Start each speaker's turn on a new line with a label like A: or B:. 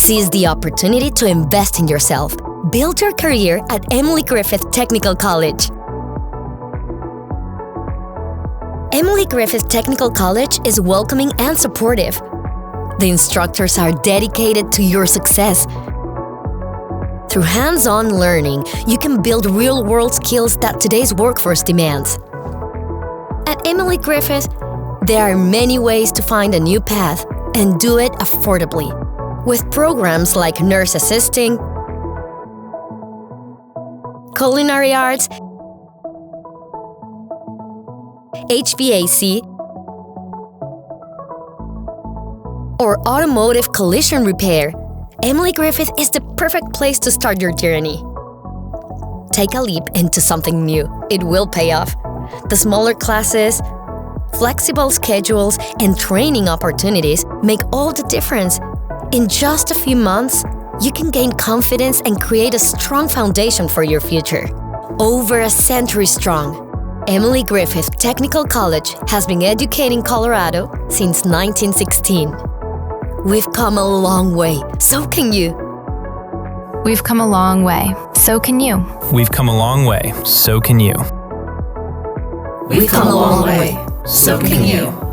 A: Seize the opportunity to invest in yourself. Build your career at Emily Griffith Technical College. Emily Griffith Technical College is welcoming and supportive. The instructors are dedicated to your success. Through hands-on learning, you can build real-world skills that today's workforce demands. At Emily Griffith, there are many ways to find a new path and do it affordably, with programs like nurse assisting, culinary arts, HVAC, or automotive collision repair. Emily Griffith is the perfect place to start your journey. Take a leap into something new. It will pay off. The smaller classes, flexible schedules, and training opportunities make all the difference. In just a few months, you can gain confidence and create a strong foundation for your future. Over a century strong, Emily Griffith Technical College has been educating Colorado since 1916. We've come a long way, so can you.
B: We've come a long way, so can you.
C: We've come a long way, so can you.
D: We've come a long way, so can you.